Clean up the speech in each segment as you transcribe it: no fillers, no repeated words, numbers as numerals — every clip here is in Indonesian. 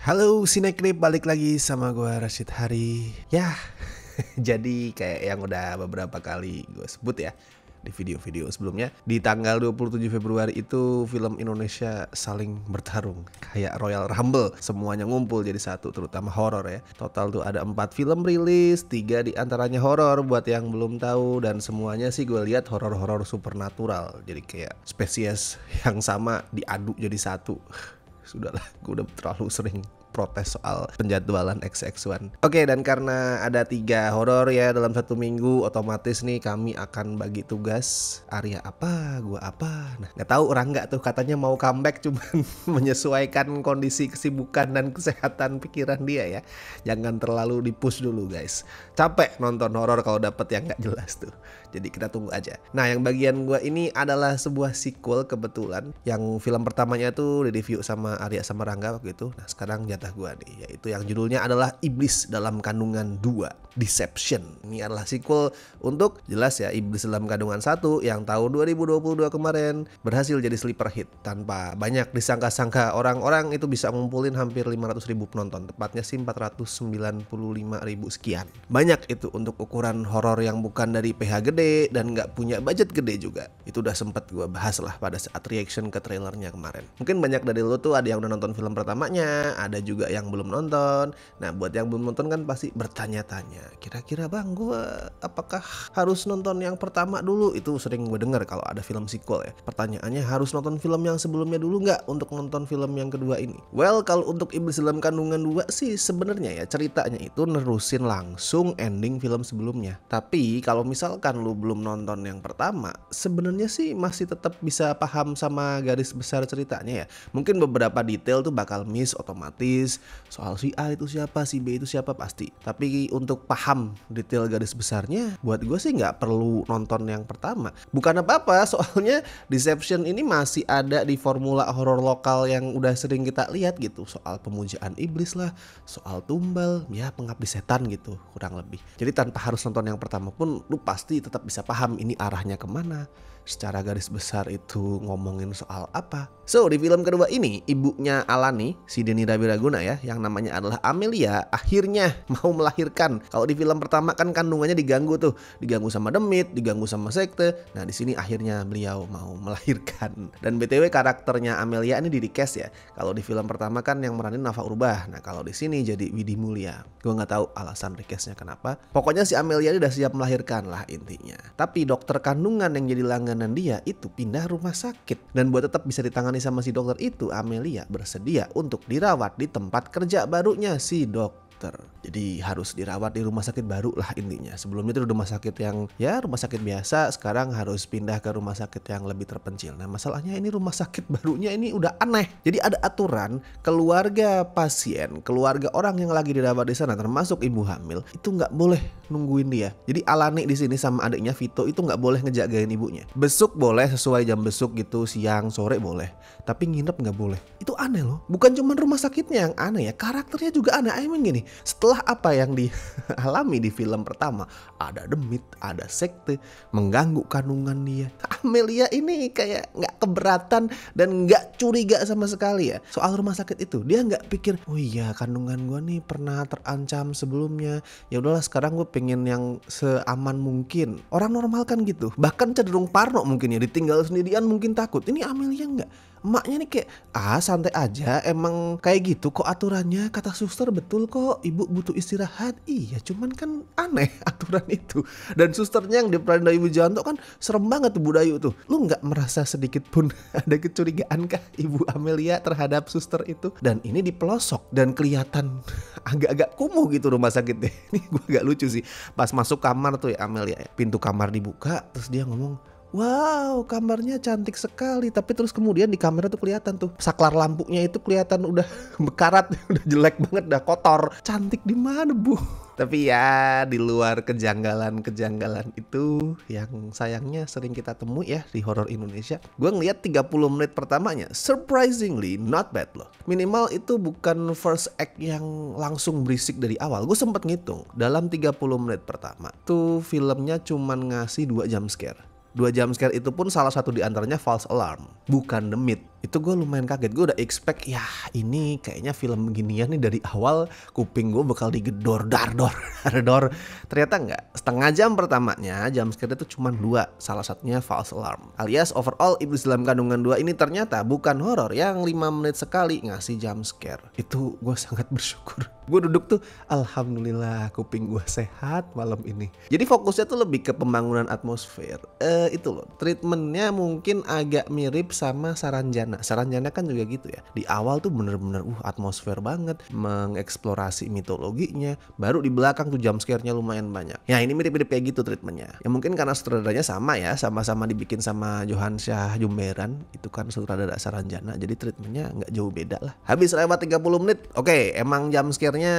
Halo Sinekrip, balik lagi sama gue Rashid Hari. Ya, jadi kayak yang udah beberapa kali gue sebut ya di video-video sebelumnya, di tanggal 27 Februari itu film Indonesia saling bertarung kayak Royal Rumble, semuanya ngumpul jadi satu, terutama horor ya. Total tuh ada 4 film rilis, 3 diantaranya horor buat yang belum tahu, dan semuanya sih gue lihat horor-horor supernatural. Jadi kayak spesies yang sama diadu jadi satu. Sudahlah, gue udah terlalu sering protes soal penjadwalan XX1. Oke, dan karena ada 3 horor ya dalam 1 minggu, otomatis nih kami akan bagi tugas. Arya apa, gua apa. Nah, nggak tahu Rangga tuh katanya mau comeback, cuman menyesuaikan kondisi kesibukan dan kesehatan pikiran dia ya. Jangan terlalu di-push dulu guys. Capek nonton horor kalau dapet yang nggak jelas tuh. Jadi kita tunggu aja. Nah, yang bagian gua ini adalah sebuah sequel kebetulan. Yang film pertamanya tuh di-review sama Arya sama Rangga waktu itu. Nah, sekarang jatah gua nih, yaitu yang judulnya adalah Iblis Dalam Kandungan 2, Deception. Ini adalah sequel untuk, jelas ya, Iblis Dalam Kandungan 1 yang tahun 2022 kemarin berhasil jadi sleeper hit. Tanpa banyak disangka-sangka orang-orang itu bisa ngumpulin hampir 500.000 penonton. Tepatnya sih 495.000 sekian. Banyak itu untuk ukuran horor yang bukan dari PH gede dan nggak punya budget gede juga. Itu udah sempet gue bahas lah pada saat reaction ke trailernya kemarin. Mungkin banyak dari lo tuh ada yang udah nonton film pertamanya, ada juga yang belum nonton. Nah, buat yang belum nonton kan pasti bertanya-tanya, kira-kira bang, gue apakah harus nonton yang pertama dulu? Itu sering gue denger kalau ada film sequel ya. Pertanyaannya, harus nonton film yang sebelumnya dulu nggak untuk nonton film yang kedua ini? Well, kalau untuk Iblis Dalam Kandungan 2 sih sebenarnya ya ceritanya itu nerusin langsung ending film sebelumnya. Tapi kalau misalkan lu belum nonton yang pertama, sebenarnya sih masih tetap bisa paham sama garis besar ceritanya ya. Mungkin beberapa detail tuh bakal miss otomatis. Soal si A itu siapa, si B itu siapa pasti. Tapi untuk paham detail garis besarnya, buat gue sih nggak perlu nonton yang pertama. Bukan apa-apa, soalnya Deception ini masih ada di formula horor lokal yang udah sering kita lihat gitu. Soal pemujaan iblis lah, soal tumbal, ya pengabdi setan gitu kurang lebih. Jadi tanpa harus nonton yang pertama pun, lu pasti tetap bisa paham ini arahnya kemana. Secara garis besar itu ngomongin soal apa. So, di film kedua ini, ibunya Alani, si Denny Rabiraguna ya, yang namanya adalah Amelia, akhirnya mau melahirkan. Kalau di film pertama kan kandungannya diganggu tuh, diganggu sama demit, diganggu sama sekte. Nah, di sini akhirnya beliau mau melahirkan. Dan BTW karakternya Amelia ini di recast ya. Kalau di film pertama kan yang meranin Nafa Urbah. Nah, kalau di sini jadi Widi Mulia. Gue nggak tahu alasan recastnya kenapa. Pokoknya si Amelia ini udah siap melahirkan lah intinya. Tapi dokter kandungan yang jadi langganan dia itu pindah rumah sakit. Dan buat tetap bisa ditangani sama si dokter itu, Amelia bersedia untuk dirawat di tempat kerja barunya si dokter. Jadi harus dirawat di rumah sakit baru lah intinya. Sebelumnya itu rumah sakit yang ya rumah sakit biasa, sekarang harus pindah ke rumah sakit yang lebih terpencil. Nah, masalahnya ini rumah sakit barunya ini udah aneh. Jadi ada aturan keluarga pasien, keluarga orang yang lagi dirawat di sana termasuk ibu hamil itu nggak boleh nungguin dia. Jadi Alani di sini sama adiknya Vito itu nggak boleh ngejagain ibunya. Besuk boleh sesuai jam besuk gitu, siang, sore boleh. Tapi nginep nggak boleh. Itu aneh loh. Bukan cuma rumah sakitnya yang aneh ya, karakternya juga aneh. I mean gini, setelah apa yang dialami di film pertama, ada demit, ada sekte, mengganggu kandungan dia, Amelia ini kayak nggak keberatan dan nggak curiga sama sekali ya soal rumah sakit itu. Dia nggak pikir, oh iya kandungan gue nih pernah terancam sebelumnya, ya udahlah sekarang gue pengen yang seaman mungkin. Orang normal kan gitu, bahkan cenderung parno mungkin ya, ditinggal sendirian mungkin takut. Ini Amelia nggak. Emaknya nih kayak, santai aja, emang kayak gitu kok aturannya, kata suster betul kok, ibu butuh istirahat. Iya, cuman kan aneh aturan itu. Dan susternya yang diperanin Dayu Wijanto kan serem banget tuh Bu Dayu tuh. Lu gak merasa sedikit pun ada kecurigaan kah Ibu Amelia terhadap suster itu? Dan ini di pelosok dan kelihatan agak-agak kumuh gitu rumah sakitnya. Ini gue agak lucu sih, pas masuk kamar tuh ya Amelia, pintu kamar dibuka, terus dia ngomong, wow, kamarnya cantik sekali. Tapi terus kemudian di kamera tuh kelihatan tuh saklar lampunya itu kelihatan udah bekarat, udah jelek banget, udah kotor. Cantik di mana, Bu? Tapi ya di luar kejanggalan-kejanggalan itu yang sayangnya sering kita temui ya di horor Indonesia. Gue ngeliat 30 menit pertamanya surprisingly not bad loh. Minimal itu bukan first act yang langsung berisik dari awal. Gue sempet ngitung dalam 30 menit pertama tuh filmnya cuman ngasih 2 jump scare. 2 jump scare itu pun salah satu diantaranya false alarm, bukan demit. Itu gue lumayan kaget. Gue udah expect ya ini kayaknya film beginian nih dari awal kuping gue bakal digedor dardor dardor. Ternyata enggak. Setengah jam pertamanya jump scare itu cuma 2. Salah satunya false alarm. Alias overall Iblis Dalam Kandungan 2 ini ternyata bukan horor yang 5 menit sekali ngasih jump scare. Itu gue sangat bersyukur. Gue duduk tuh alhamdulillah kuping gue sehat malam ini. Jadi fokusnya tuh lebih ke pembangunan atmosfer. Itu loh, treatmentnya mungkin agak mirip sama Saranjana. Saranjana kan juga gitu ya. Di awal tuh bener-bener atmosfer banget, mengeksplorasi mitologinya. Baru di belakang tuh jump scare-nya lumayan banyak. Ya ini mirip-mirip kayak gitu treatmentnya. Ya mungkin karena sutradaranya sama ya, sama-sama dibikin sama Johan Syah Jumberan. Itu kan sutradara Saranjana. Jadi treatmentnya nggak jauh beda lah. Habis lewat 30 menit. Oke, emang jump scare-nya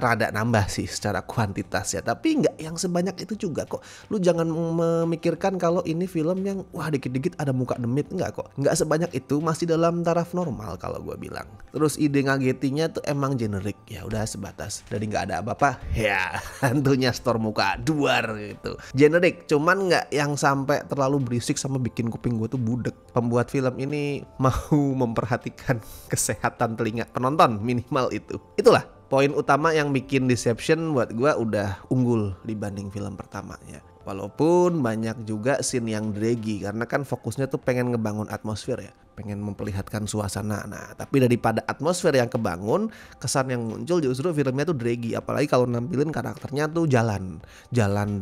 rada nambah sih secara kuantitas ya, tapi nggak yang sebanyak itu juga kok. Lu jangan memikirkan kalau ini film yang wah dikit-dikit ada muka demit, nggak kok. Nggak sebanyak itu, masih dalam taraf normal kalau gue bilang. Terus ide ngagetinya tuh emang generik, ya udah sebatas dari nggak ada apa-apa ya hantunya store muka duar gitu. Generik, cuman nggak yang sampai terlalu berisik sama bikin kuping gue tuh budek. Pembuat film ini mau memperhatikan kesehatan telinga penonton minimal itu. Itulah poin utama yang bikin Deception buat gue udah unggul dibanding film pertamanya. Walaupun banyak juga scene yang draggy karena kan fokusnya tuh pengen ngebangun atmosfer ya, pengen memperlihatkan suasana. Nah, tapi daripada atmosfer yang kebangun, kesan yang muncul justru filmnya tuh draggy. Apalagi kalau nampilin karakternya tuh jalan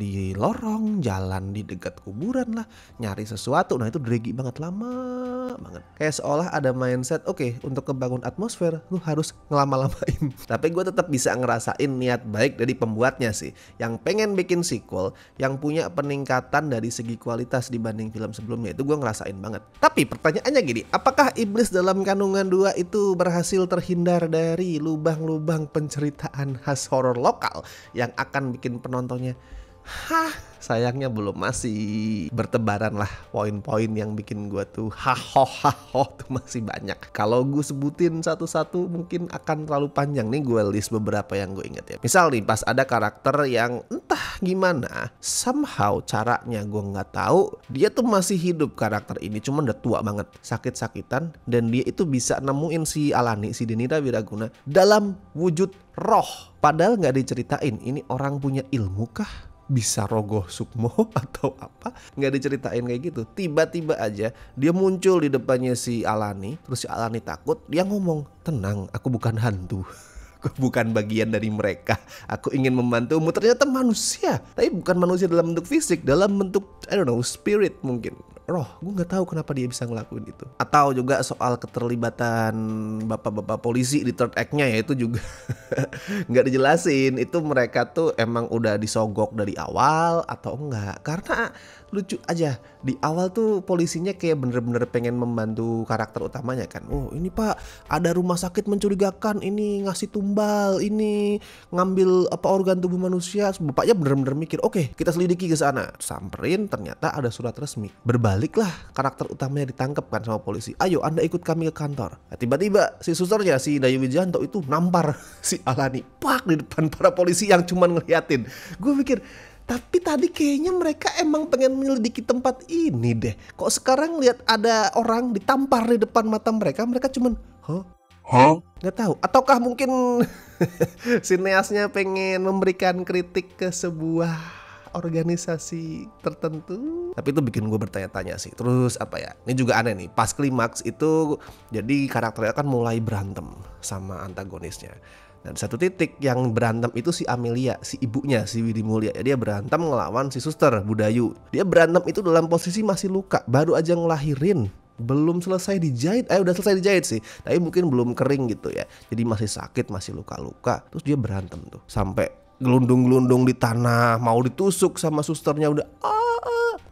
di lorong, jalan di dekat kuburan lah, nyari sesuatu. Nah itu draggy banget, lama banget. Kayak seolah ada mindset, oke, untuk kebangun atmosfer lu harus ngelama-lamain. Tapi gue tetap bisa ngerasain niat baik dari pembuatnya sih, yang pengen bikin sequel yang punya peningkatan dari segi kualitas dibanding film sebelumnya. Itu gue ngerasain banget. Tapi pertanyaannya gini, apakah Iblis Dalam Kandungan 2 itu berhasil terhindar dari lubang-lubang penceritaan khas horor lokal yang akan bikin penontonnya sayangnya belum, masih bertebaran lah poin-poin yang bikin gue tuh haho tuh masih banyak. Kalau gue sebutin satu-satu mungkin akan terlalu panjang. Nih gue list beberapa yang gue inget ya. Misal nih pas ada karakter yang entah gimana somehow caranya gue nggak tahu, dia tuh masih hidup karakter ini, cuman udah tua banget, sakit-sakitan, dan dia itu bisa nemuin si Alani, si Denira Wiraguna dalam wujud roh. Padahal nggak diceritain ini orang punya ilmu kah? Bisa rogoh sukmo atau apa, nggak diceritain kayak gitu. Tiba-tiba aja dia muncul di depannya si Alani, terus si Alani takut, dia ngomong, tenang, aku bukan hantu, aku bukan bagian dari mereka, aku ingin membantumu. Ternyata manusia, tapi bukan manusia dalam bentuk fisik, dalam bentuk I don't know, spirit mungkin, roh. Gue nggak tahu kenapa dia bisa ngelakuin itu. Atau juga soal keterlibatan bapak-bapak polisi di third act-nya ya, itu juga nggak dijelasin. Itu mereka tuh emang udah disogok dari awal atau enggak. Karena lucu aja, di awal tuh polisinya kayak bener-bener pengen membantu karakter utamanya kan. Oh ini pak, ada rumah sakit mencurigakan, ini ngasih tumbal, ini ngambil apa organ tubuh manusia. Bapaknya bener-bener mikir, oke, kita selidiki ke sana. Samperin, ternyata ada surat resmi. Berbaliklah karakter utamanya ditangkap kan sama polisi. Ayo anda ikut kami ke kantor. Nah, tiba-tiba si susternya, si Dayu Wijanto itu nampar si Alani pak di depan para polisi yang cuman ngeliatin. Gue mikir, tapi tadi kayaknya mereka emang pengen menyelidiki tempat ini deh. Kok sekarang lihat ada orang ditampar di depan mata mereka, mereka cuman nggak tahu. Ataukah mungkin sineasnya pengen memberikan kritik ke sebuah organisasi tertentu. Tapi itu bikin gue bertanya-tanya sih. Terus apa ya, ini juga aneh nih, pas klimaks itu jadi karakternya kan mulai berantem sama antagonisnya. Dan satu titik yang berantem itu si Amelia, si ibunya, si Widi Mulia. Dia berantem ngelawan si suster Budayu. Dia berantem itu dalam posisi masih luka, baru aja ngelahirin, belum selesai dijahit. Udah selesai dijahit sih, tapi mungkin belum kering gitu ya. Jadi masih sakit, masih luka-luka. Terus dia berantem tuh sampai gelundung-gelundung di tanah, mau ditusuk sama susternya. Udah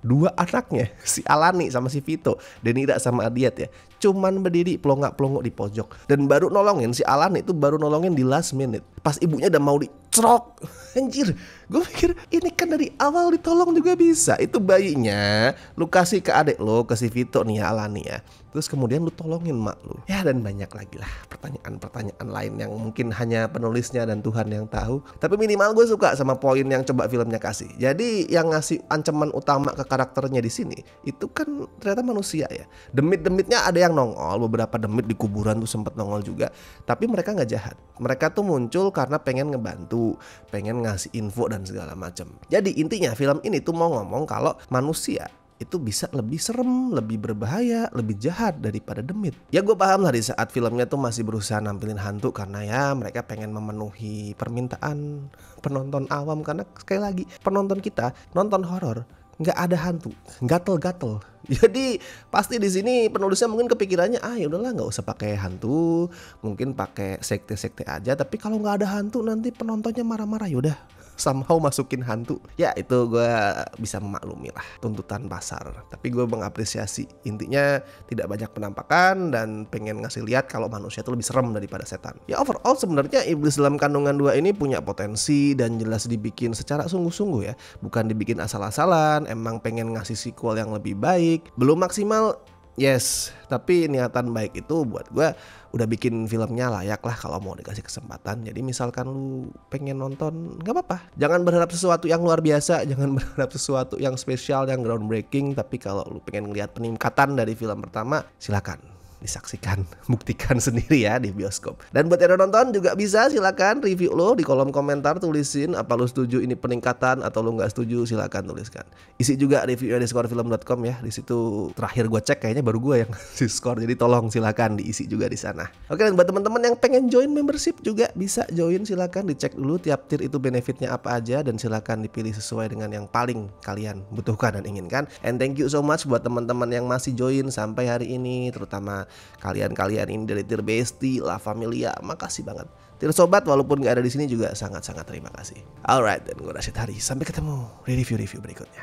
dua anaknya, si Alani sama si Vito, Denira sama Adiat ya, cuman berdiri pelonggak-pelonggok di pojok. Dan baru nolongin si Alani itu, baru nolongin di last minute, pas ibunya udah mau Cerok. Anjir, gue pikir ini kan dari awal ditolong juga bisa. Itu bayinya lu kasih ke adek lo, ke si Vito nih ya, Alani ya. Terus kemudian lu tolongin mak lu. Ya dan banyak lagi lah pertanyaan-pertanyaan lain yang mungkin hanya penulisnya dan Tuhan yang tahu. Tapi minimal gue suka sama poin yang coba filmnya kasih. Jadi yang ngasih ancaman utama ke karakternya di sini itu kan ternyata manusia ya. Demit-demitnya ada yang nongol, beberapa demit di kuburan tuh sempet nongol juga. Tapi mereka nggak jahat. Mereka tuh muncul karena pengen ngebantu, pengen ngasih info dan segala macam. Jadi intinya film ini tuh mau ngomong kalau manusia itu bisa lebih serem, lebih berbahaya, lebih jahat daripada demit. Ya gue paham lah di saat filmnya tuh masih berusaha nampilin hantu karena ya mereka pengen memenuhi permintaan penonton awam. Karena sekali lagi penonton kita nonton horor nggak ada hantu, gatel-gatel. Jadi pasti di sini penulisnya mungkin kepikirannya ya udahlah nggak usah pakai hantu, mungkin pakai sekte-sekte aja. Tapi kalau nggak ada hantu nanti penontonnya marah-marah. Yaudah somehow masukin hantu. Ya itu gue bisa memaklumi lah tuntutan pasar. Tapi gue mengapresiasi intinya tidak banyak penampakan dan pengen ngasih lihat kalau manusia itu lebih serem daripada setan. Ya overall sebenarnya Iblis Dalam Kandungan 2 ini punya potensi dan jelas dibikin secara sungguh-sungguh ya. Bukan dibikin asal-asalan, emang pengen ngasih sequel yang lebih baik. Belum maksimal, yes, tapi niatan baik itu buat gue udah bikin filmnya layak lah kalau mau dikasih kesempatan. Jadi misalkan lu pengen nonton, gak apa-apa. Jangan berharap sesuatu yang luar biasa, jangan berharap sesuatu yang spesial, yang groundbreaking. Tapi kalau lu pengen ngeliat peningkatan dari film pertama, silakan disaksikan, buktikan sendiri ya di bioskop. Dan buat yang udah nonton juga bisa silakan review lo di kolom komentar, tulisin apa lo setuju ini peningkatan atau lo nggak setuju, silakan tuliskan. Isi juga reviewnya di scorefilm.com ya. Di situ terakhir gue cek kayaknya baru gue yang ngasih skor, jadi tolong silakan diisi juga di sana. Oke, dan buat teman-teman yang pengen join membership juga bisa join, silakan dicek dulu tiap tier itu benefitnya apa aja dan silakan dipilih sesuai dengan yang paling kalian butuhkan dan inginkan. And thank you so much buat teman-teman yang masih join sampai hari ini, terutama kalian-kalian ini dari tier Besti, La Familia, makasih banget. Tier Sobat walaupun gak ada di sini juga sangat-sangat terima kasih. Alright, dan gue Rashid Hari, sampai ketemu di review-review berikutnya.